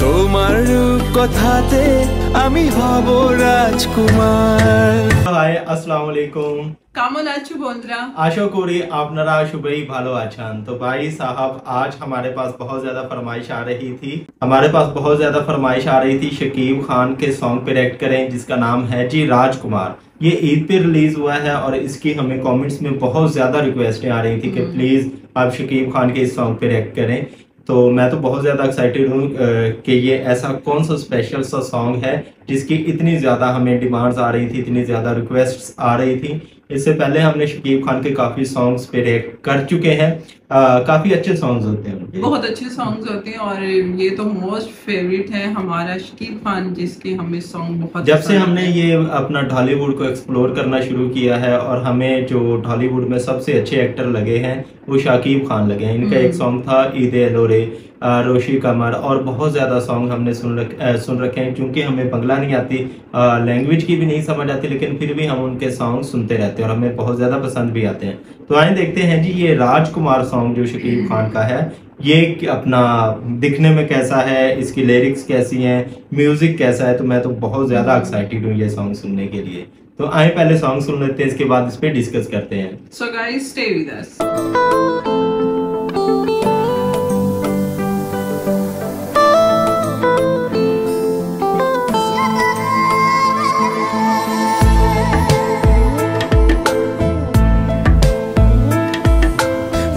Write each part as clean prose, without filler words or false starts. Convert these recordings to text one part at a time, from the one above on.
তোমার কথাতে আমি হব রাজকুমার। হাই আসসালামু আলাইকুম, কেমন আছো বন্ধুরা? आशा करी आपनारा सुबह भालो आछान। तो भाई साहब आज हमारे पास बहुत ज्यादा फरमाइश आ रही थी, शकीब खान के सॉन्ग पे रिएक्ट करें जिसका नाम है जी राजकुमार। ये ईद पे रिलीज हुआ है और इसकी हमें कमेंट्स में बहुत ज्यादा रिक्वेस्टें आ रही थी कि प्लीज आप शकीब खान के इस सॉन्ग पे रिएक्ट करें। तो मैं तो बहुत ज़्यादा एक्साइटेड हूँ कि ये ऐसा कौन सा स्पेशल सा सॉन्ग है जिसकी इतनी ज़्यादा हमें डिमांड्स आ रही थी, इतनी ज़्यादा रिक्वेस्ट्स आ रही थी। इससे पहले हमने शकीब खान के काफ़ी सॉन्ग्स पे रिएक्ट कर चुके हैं, काफ़ी अच्छे सॉन्ग्स होते हैं, बहुत अच्छे सॉन्ग्स होते हैं और ये तो मोस्ट फेवरेट है हमारा शकीब खान, जिसके हमें सॉन्ग बहुत जब से हमने ये अपना ढॉलीवुड को एक्सप्लोर करना शुरू किया है और हमें जो ढॉलीवुड में सबसे अच्छे एक्टर लगे हैं वो शाकिब खान लगे हैं। इनका एक सॉन्ग था ईद एलोरे, रोशी कमर और बहुत ज़्यादा सॉन्ग हमने सुन रखे हैं। क्योंकि हमें बंगला नहीं आती, लैंग्वेज की भी नहीं समझ आती, लेकिन फिर भी हम उनके सॉन्ग सुनते रहते हैं और हमें बहुत ज़्यादा पसंद भी आते हैं। तो आइए देखते हैं जी ये राजकुमार सॉन्ग जो शकीब खान का है, ये अपना दिखने में कैसा है, इसकी लिरिक्स कैसी हैं, म्यूजिक कैसा है। तो मैं तो बहुत ज़्यादा एक्साइटेड हूँ ये सॉन्ग सुनने के लिए। तो आइए पहले सॉन्ग सुन लेते हैं, इसके बाद इस पे डिस्कस करते हैं। So guys stay with us.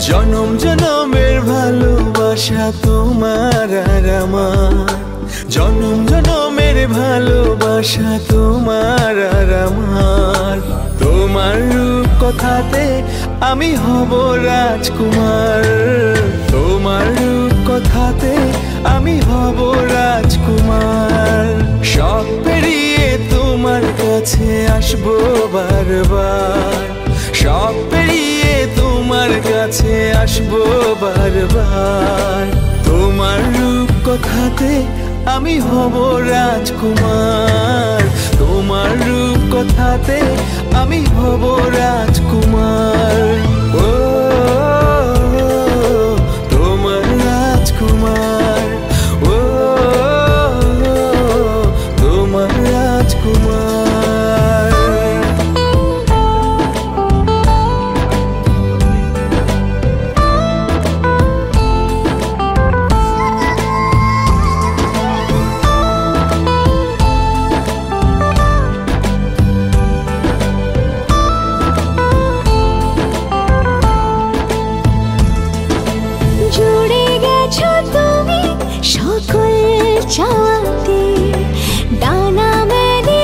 জনম জনমের ভালোবাসা তোমার আর আমার, জনম জনমের ভালোবাসা তোমার আর আমার। তোমার রূপ কথাতে আমি হব রাজকুমার, তোমার রূপ কথাতে আমি হব রাজকুমার। সব পেরিয়ে তোমার কাছে আসবো বারবার, সব পেরিয়ে তোমার কাছে আসবো বারবার। তোমার রূপ কথাতে আমি হব রাজকুমার, তোমার রূপ কথাতে আমি হব রাজকুমার। ও তোমার রাজকুমার, ও তোমার রাজকুমার। চাওয়াতে ডানা মেলে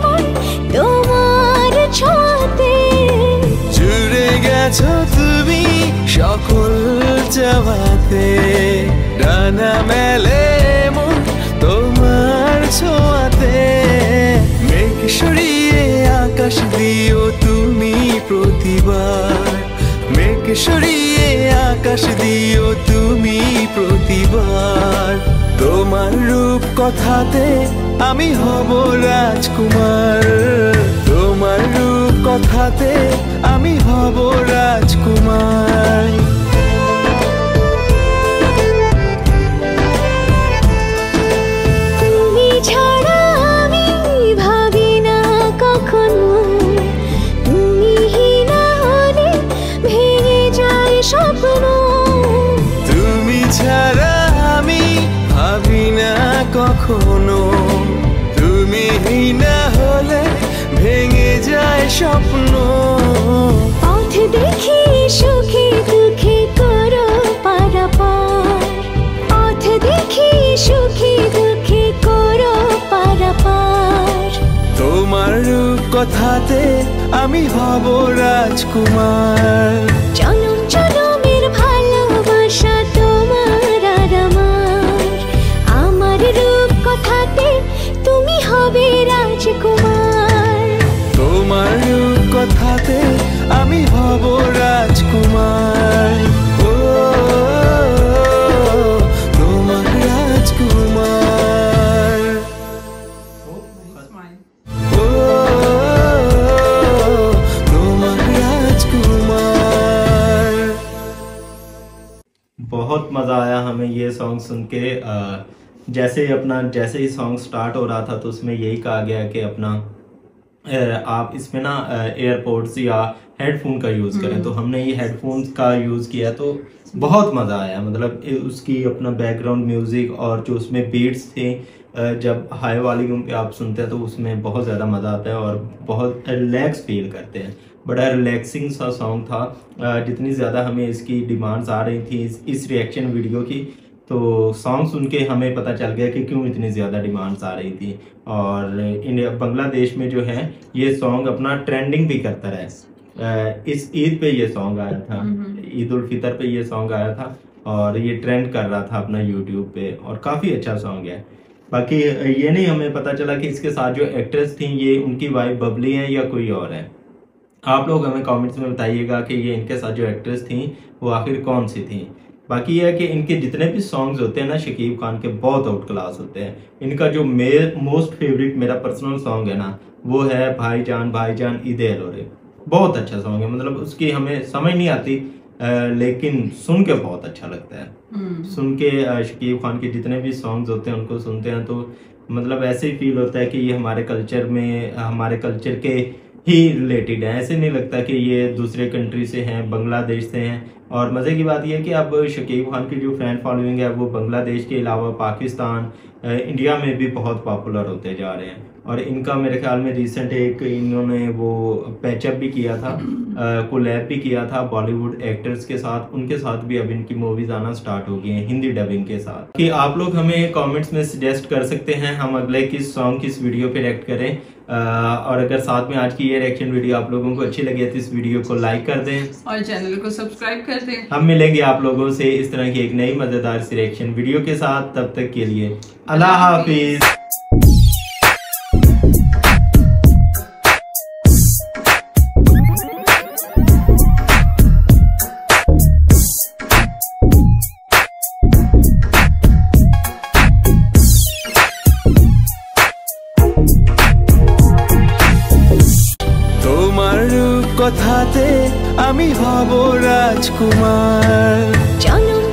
মন তোমার ছোঁয়াতে, জুড়ে গেছো তুমি সকল চাওয়াতে, ডানা মেলে মন তোমার ছোঁয়াতে। মেঘ সরিয়ে আকাশ দিও তুমি প্রতিবার, মেঘ সরিয়ে আকাশ দিও তুমি প্রতিবার। তোমার রূপ কথাতে আমি হব রাজকুমার, তোমার রূপ কথাতে আমি হব রাজকুমার। তুমি ছাড়া আমি ভাবি না কখনো, তুমি না হলে ভেঙে যায় স্বপ্ন। তুমি ছাড়া আমি ভাবি না কখনো, তুমি না হলে ভেঙে যায় স্বপ্ন। পথ দেখি সুখে দুঃখে করো পারাপার, পথ দেখি সুখে দুঃখে করো পারাপার। তোমার রূপ কথাতে আমি হব রাজকুমার, জনম জনমের ভালোবাসা তোমার আর আমার। আমার রূপ কথাতে তুমি হবে রাজকুমার, তোমার রূপ কথাতে আমি হব রাজকুমার। ও তোমার রাজকুমার, ও তোমার राजकुमार। बहुत मज़ा आया हमें ये सॉन्ग सुन के। जैसे ही सॉन्ग स्टार्ट हो रहा था तो उसमें यही कहा गया कि अपना आप इसमें ना एयरपोर्ट्स या हेडफोन का यूज़ करें। तो हमने ये हेडफोन्स का यूज़ किया तो बहुत मज़ा आया। मतलब उसकी अपना बैकग्राउंड म्यूज़िक और जो उसमें बीट्स थे, जब हाई वॉल्यूम पे आप सुनते हैं तो उसमें बहुत ज़्यादा मज़ा आता है और बहुत रिलैक्स फील करते हैं। बड़ा रिलैक्सिंग सा सॉन्ग था। जितनी ज़्यादा हमें इसकी डिमांड्स आ रही थी इस रिएक्शन वीडियो की, तो सॉन्ग सुन के हमें पता चल गया कि क्यों इतनी ज़्यादा डिमांड्स आ रही थी। और बांग्लादेश में जो है ये सॉन्ग अपना ट्रेंडिंग भी करता रहा। इस ईद पे ये सॉन्ग आया था, ईद उल फितर पे ये सॉन्ग आया था और ये ट्रेंड कर रहा था अपना यूट्यूब पे और काफ़ी अच्छा सॉन्ग है। बाकी ये नहीं हमें पता चला कि इसके साथ जो एक्ट्रेस थी ये उनकी वाइफ बबली है या कोई और है। आप लोग हमें कमेंट्स में बताइएगा कि ये इनके साथ जो एक्ट्रेस थी वो आखिर कौन सी थी। बाकी ये है कि इनके जितने भी सॉन्ग्स होते हैं ना शकीब खान के, बहुत आउट क्लास होते हैं। इनका जो मोस्ट फेवरेट मेरा पर्सनल सॉन्ग है ना वो है भाईजान ईदे एलोरे। बहुत अच्छा सॉन्ग है। मतलब उसकी हमें समझ नहीं आती लेकिन सुन के बहुत अच्छा लगता है। सुन के शकीब खान के जितने भी सॉन्ग्स होते हैं उनको सुनते हैं तो मतलब ऐसे ही फील होता है कि ये हमारे कल्चर के ही रिलेटेड है। ऐसे नहीं लगता कि ये दूसरे कंट्री से हैं, बांग्लादेश से हैं। और मज़े की बात यह है कि अब शकीब खान की जो फैन फॉलोइंग है वो बांग्लादेश के अलावा पाकिस्तान, इंडिया में भी बहुत पॉपुलर होते जा रहे हैं। और इनका मेरे ख्याल में रिसेंट एक इन्होंने वो पैचअप भी किया था, कोलैब भी किया था बॉलीवुड एक्टर्स के साथ। उनके साथ भी अब इनकी मूवीज आना स्टार्ट हो गई हैं हिंदी डबिंग के साथ। कि आप लोग हमें कमेंट्स में सजेस्ट कर सकते हैं हम अगले किस सॉन्ग किस वीडियो पे रिएक्ट करें। और अगर साथ में आज की ये रिएक्शन वीडियो आप लोगों को अच्छी लगे तो इस वीडियो को लाइक कर दें और चैनल को सब्सक्राइब कर दें। हम मिलेंगे आप लोगों से इस तरह की एक नई मजेदार सी रिएक्शन वीडियो के साथ। तब तक के लिए अल्लाह हाफिज। কথাতে আমি হব রাজকুমার। চলুন